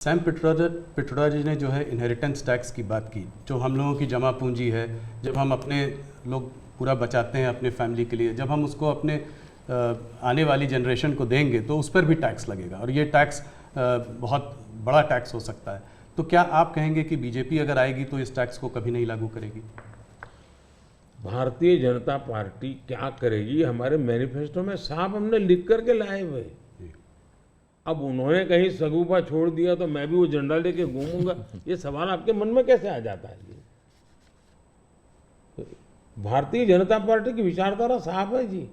Sam Pitroda जी ने जो है इनहेरिटेंस टैक्स की बात की, जो हम लोगों की जमा पूंजी है, जब हम अपने लोग पूरा बचाते हैं अपने फैमिली के लिए, जब हम उसको अपने आने वाली जनरेशन को देंगे तो उस पर भी टैक्स लगेगा और ये टैक्स बहुत बड़ा टैक्स हो सकता है। तो क्या आप कहेंगे कि बीजेपी अगर आएगी तो इस टैक्स को कभी नहीं लागू करेगी? भारतीय जनता पार्टी क्या करेगी, हमारे मैनिफेस्टो में साफ हमने लिख करके लाए हुए। अब उन्होंने कहीं सगुफा छोड़ दिया तो मैं भी वो झंडा लेके घूमूंगा, ये सवाल आपके मन में कैसे आ जाता है जी? भारतीय जनता पार्टी की विचारधारा साफ है जी।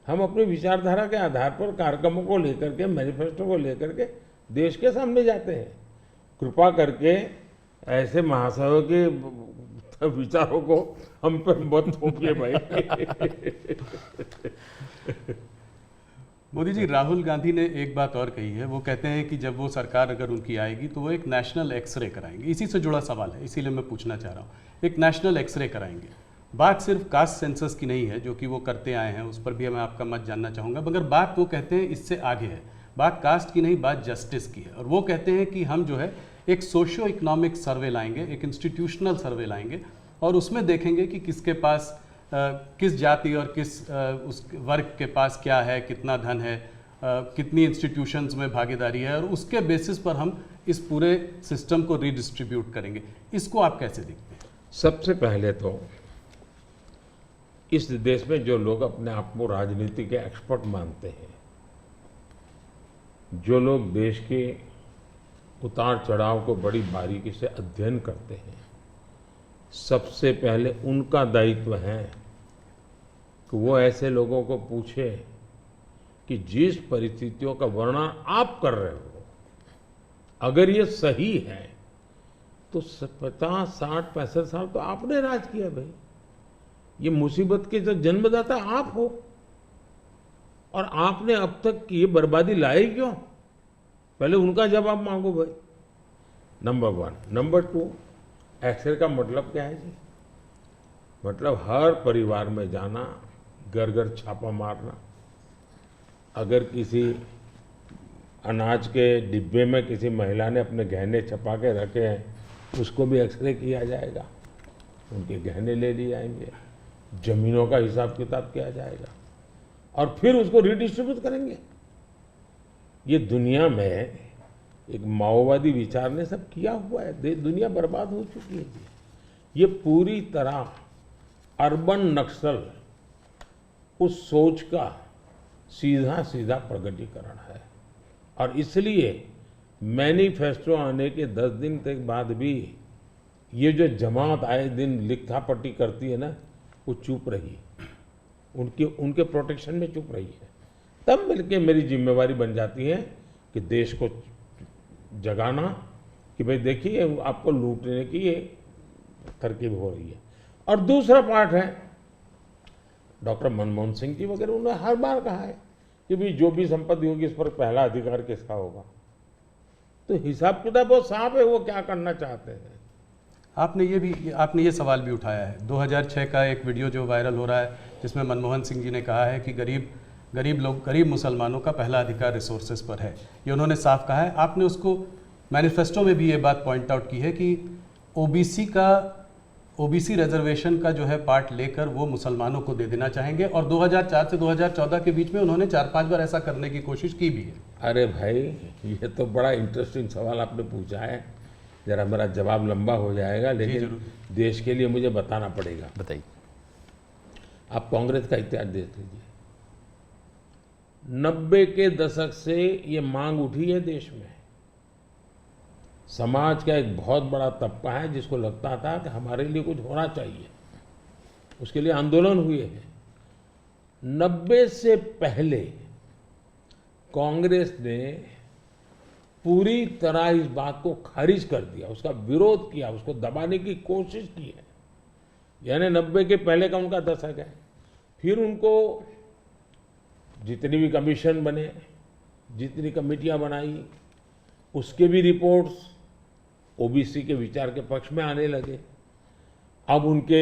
हम अपनी विचारधारा के आधार पर कार्यक्रमों को लेकर के, मैनिफेस्टो को लेकर के देश के सामने जाते हैं। कृपा करके ऐसे महाशयों के विचारों को हम पर मत थोपिए भाई। मोदी जी, राहुल गांधी ने एक बात और कही है। वो कहते हैं कि जब वो सरकार अगर उनकी आएगी तो वो एक नेशनल एक्सरे कराएंगे। इसी से जुड़ा सवाल है, इसीलिए मैं पूछना चाह रहा हूँ। एक नेशनल एक्सरे कराएंगे, बात सिर्फ कास्ट सेंसस की नहीं है जो कि वो करते आए हैं, उस पर भी मैं आपका मत जानना चाहूँगा, मगर बात वो कहते हैं इससे आगे है। बात कास्ट की नहीं, बात जस्टिस की है। और वो कहते हैं कि हम जो है एक सोशियो इकोनॉमिक सर्वे लाएंगे, एक इंस्टीट्यूशनल सर्वे लाएंगे और उसमें देखेंगे कि किसके पास किस जाति और किस उस वर्ग के पास क्या है, कितना धन है, कितनी इंस्टीट्यूशंस में भागीदारी है, और उसके बेसिस पर हम इस पूरे सिस्टम को रीडिस्ट्रीब्यूट करेंगे। इसको आप कैसे देखते हैं? सबसे पहले तो इस देश में जो लोग अपने आप को राजनीति के एक्सपर्ट मानते हैं, जो लोग देश के उतार चढ़ाव को बड़ी बारीकी से अध्ययन करते हैं, सबसे पहले उनका दायित्व है कि वो ऐसे लोगों को पूछे कि जिस परिस्थितियों का वर्णन आप कर रहे हो, अगर ये सही है तो 50, 60, 65 साल तो आपने राज किया भाई। ये मुसीबत के जो जन्मदाता आप हो और आपने अब तक की ये बर्बादी लाई क्यों? पहले उनका जवाब मांगो भाई, नंबर 1। नंबर 2, एक्सरे का मतलब क्या है जी? मतलब हर परिवार में जाना, घर घर छापा मारना, अगर किसी अनाज के डिब्बे में किसी महिला ने अपने गहने छपा के रखे हैं, उसको भी एक्सरे किया जाएगा, उनके गहने ले लिए जाएंगे, जमीनों का हिसाब किताब किया जाएगा और फिर उसको रिडिस्ट्रीब्यूट करेंगे। ये दुनिया में एक माओवादी विचार ने सब किया हुआ है, दुनिया बर्बाद हो चुकी है जी। ये पूरी तरह अर्बन नक्सल उस सोच का सीधा सीधा प्रगटीकरण है। और इसलिए मैनिफेस्टो आने के 10 दिन तक बाद भी ये जो जमात आए दिन लिखा-पट्टी करती है ना, वो चुप रही, उनके प्रोटेक्शन में चुप रही है। तब मिलके मेरी जिम्मेवारी बन जाती है कि देश को जगाना कि भाई देखिए आपको लूटने की ये तरकीब हो रही है। और दूसरा पार्ट है, डॉक्टर मनमोहन सिंह जी वगैरह, उन्होंने हर बार कहा है कि भाई जो भी संपत्ति होगी इस पर पहला अधिकार किसका होगा। तो हिसाब किताब बहुत साफ है, वो क्या करना चाहते हैं। आपने ये सवाल भी उठाया है। 2006 का एक वीडियो जो वायरल हो रहा है जिसमें मनमोहन सिंह जी ने कहा है कि गरीब मुसलमानों का पहला अधिकार रिसोर्सेज पर है। ये उन्होंने साफ कहा है। आपने उसको मैनिफेस्टो में भी ये बात पॉइंट आउट की है कि ओबीसी रिजर्वेशन का जो है पार्ट लेकर वो मुसलमानों को दे देना चाहेंगे। और 2004 से 2014 के बीच में उन्होंने 4-5 बार ऐसा करने की कोशिश की भी है। अरे भाई, ये तो बड़ा इंटरेस्टिंग सवाल आपने पूछा है। जरा मेरा जवाब लंबा हो जाएगा, लेकिन देश के लिए मुझे बताना पड़ेगा। बताइए। आप कांग्रेस का इतिहास देख लीजिए। 90 के दशक से ये मांग उठी है देश में। समाज का एक बहुत बड़ा तबका है जिसको लगता था कि हमारे लिए कुछ होना चाहिए, उसके लिए आंदोलन हुए हैं। 90 से पहले कांग्रेस ने पूरी तरह इस बात को खारिज कर दिया, उसका विरोध किया, उसको दबाने की कोशिश की है। यानी 90 के पहले का उनका दशक है। फिर उनको जितनी भी कमीशन बने, जितनी कमेटियां बनाई, उसके भी रिपोर्ट्स ओबीसी के विचार के पक्ष में आने लगे। अब उनके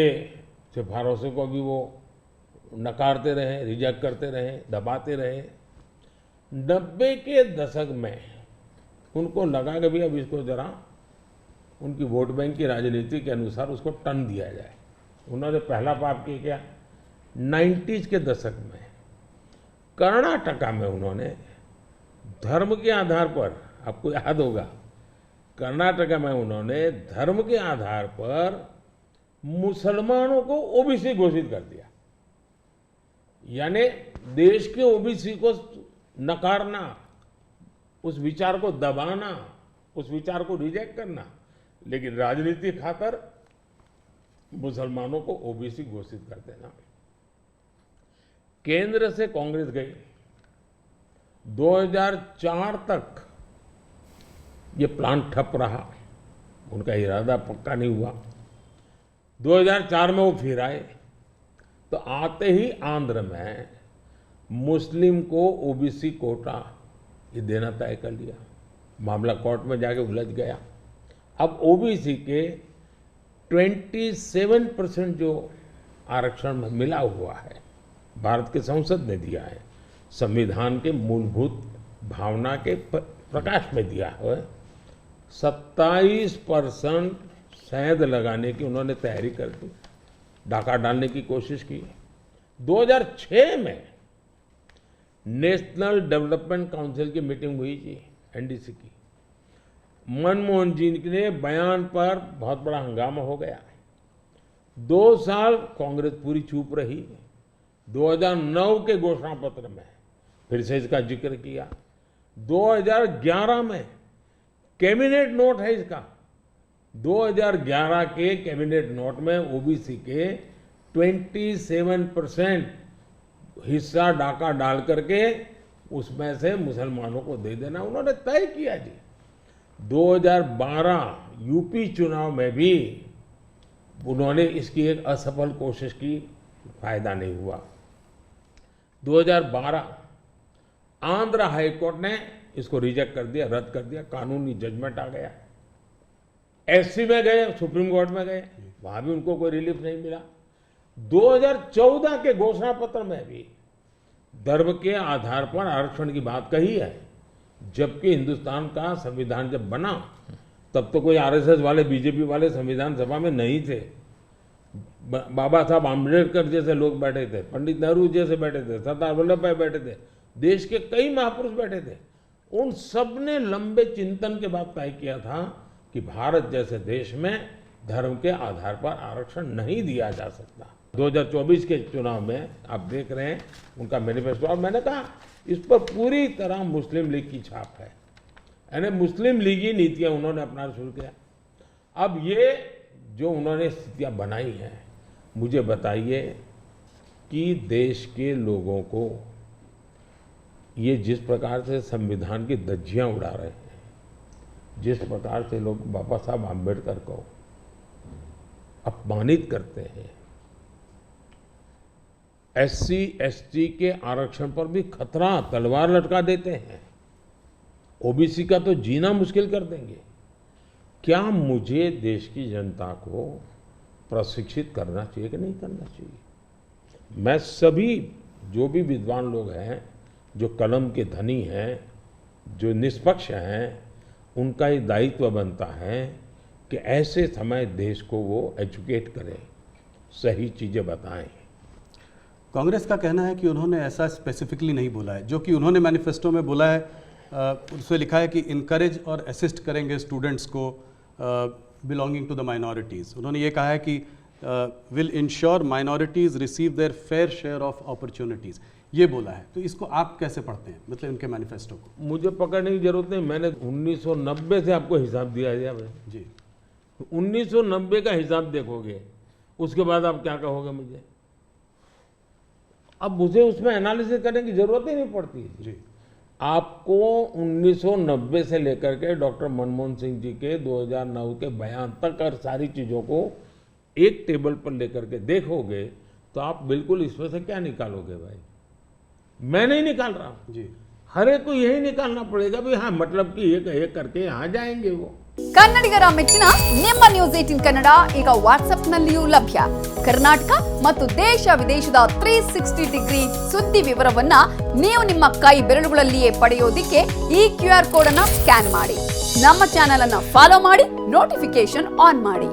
सिफारिशों को भी वो नकारते रहे, रिजेक्ट करते रहे, दबाते रहे। 90 के दशक में उनको लगा कि भाई अब इसको जरा उनकी वोट बैंक की राजनीति के अनुसार उसको टर्न दिया जाए। उन्होंने पहला पाप किया 90s के दशक में कर्नाटका में उन्होंने धर्म के आधार पर, आपको याद होगा, कर्नाटका में उन्होंने धर्म के आधार पर मुसलमानों को ओबीसी घोषित कर दिया। यानी देश के ओबीसी को नकारना, उस विचार को दबाना, उस विचार को रिजेक्ट करना, लेकिन राजनीति खातर मुसलमानों को ओबीसी घोषित कर देना। केंद्र से कांग्रेस गई, 2004 तक ये प्लान ठप रहा, उनका इरादा पक्का नहीं हुआ। 2004 में वो फिर आए, तो आते ही आंध्र में मुस्लिम को ओबीसी कोटा ये देना तय कर लिया। मामला कोर्ट में जाके उलझ गया। अब ओबीसी के 27% जो आरक्षण मिला हुआ है, भारत के संसद ने दिया है, संविधान के मूलभूत भावना के प्रकाश में दिया है, 27% शहद लगाने की उन्होंने तैयारी कर दी, डाका डालने की कोशिश की। 2006 में नेशनल डेवलपमेंट काउंसिल की मीटिंग हुई थी, एनडीसी की। मनमोहन जी के बयान पर बहुत बड़ा हंगामा हो गया। 2 साल कांग्रेस पूरी चुप रही। 2009 के घोषणा पत्र में फिर से इसका जिक्र किया। 2011 में कैबिनेट नोट है इसका, 2011 के कैबिनेट नोट में ओबीसी के 27% हिस्सा डाका डाल करके उसमें से मुसलमानों को दे देना उन्होंने तय किया जी। 2012 यूपी चुनाव में भी उन्होंने इसकी एक असफल कोशिश की, फायदा नहीं हुआ। 2012 आंध्र हाईकोर्ट ने इसको रिजेक्ट कर दिया, रद्द कर दिया, कानूनी जजमेंट आ गया। एससी में गए, सुप्रीम कोर्ट में गए, वहां भी उनको कोई रिलीफ नहीं मिला। 2014 के घोषणा पत्र में भी धर्म के आधार पर आरक्षण की बात कही है, जबकि हिंदुस्तान का संविधान जब बना तब तो कोई आरएसएस वाले, बीजेपी वाले संविधान सभा में नहीं थे। बाबा साहब आम्बेडकर जैसे लोग बैठे थे, पंडित नेहरू जैसे बैठे थे, सरदार वल्लभ भाई बैठे थे, देश के कई महापुरुष बैठे थे। उन सब ने लंबे चिंतन के बाद तय किया था कि भारत जैसे देश में धर्म के आधार पर आरक्षण नहीं दिया जा सकता। 2024 के चुनाव में आप देख रहे हैं उनका मैनिफेस्टो, और मैंने कहा इस पर पूरी तरह मुस्लिम लीग की छाप है, यानी मुस्लिम लीगी नीतियां उन्होंने अपनाना शुरू किया। अब ये जो उन्होंने स्थितियां बनाई हैं, मुझे बताइए कि देश के लोगों को ये जिस प्रकार से संविधान की धज्जियां उड़ा रहे हैं, जिस प्रकार से लोग बाबा साहब आम्बेडकर को अपमानित करते हैं, एससी एसटी के आरक्षण पर भी खतरा, तलवार लटका देते हैं, ओबीसी का तो जीना मुश्किल कर देंगे। क्या मुझे देश की जनता को प्रशिक्षित करना चाहिए कि नहीं करना चाहिए? मैं सभी जो भी विद्वान लोग हैं, जो कलम के धनी हैं, जो निष्पक्ष हैं, उनका ये दायित्व बनता है कि ऐसे समय देश को वो एजुकेट करें, सही चीज़ें बताएं। कांग्रेस का कहना है कि उन्होंने ऐसा स्पेसिफिकली नहीं बोला है, जो कि उन्होंने मैनिफेस्टो में बोला है, उसमें लिखा है कि इनकरेज और असिस्ट करेंगे स्टूडेंट्स को बिलोंगिंग टू द माइनॉरिटीज़। उन्होंने ये कहा है कि will ensure minorities receive there fair share of opportunities, ये बोला है। तो इसको आप कैसे पढ़ते हैं, मतलब उनके मैनिफेस्टो को? मुझे पकड़ने की जरूरत नहीं, मैंने 1990 से आपको हिसाब दिया है जी। 1990 का हिसाब देखोगे, उसके बाद आप क्या कहोगे मुझे? अब मुझे उसमें एनालिसिस करने की जरूरत ही नहीं पड़ती जी। आपको 1990 से लेकर के डॉक्टर मनमोहन सिंह जी के 2009 के बयान तक और सारी चीजों को एक टेबल पर लेकर के देखोगे तो आप बिल्कुल इसमें से क्या निकालोगे भाई? मैं नहीं निकाल रहा हूं जी। हर एक को यही निकालना पड़ेगा भी हाँ मतलब कि एक करके यहाँ जाएंगे वो। ಕನ್ನಡಿಗರ ಮೆಚ್ಚಿನ ನಿಮ್ಮ ನ್ಯೂಸ್ 18 ಕನ್ನಡ ಈಗ ವಾಟ್ಸ್ಆಪ್ನಲ್ಲಿಯೂ ಲಭ್ಯ. ಕರ್ನಾಟಕ ಮತ್ತು ದೇಶ ವಿದೇಶದ 360 ಡಿಗ್ರಿ ಸುದ್ದಿ ವಿವರವನ್ನ ನೀವು ನಿಮ್ಮ ಕೈ ಬೆರಳುಗಳಲ್ಲಿಯೇ ಪಡೆಯೋದಿಕ್ಕೆ ಈ QR ಕೋಡ್ ಅನ್ನು ಸ್ಕ್ಯಾನ್ ಮಾಡಿ. ನಮ್ಮ ಚಾನೆಲ್ ಅನ್ನು ಫಾಲೋ ಮಾಡಿ, ನೋಟಿಫಿಕೇಶನ್ ಆನ್ ಮಾಡಿ.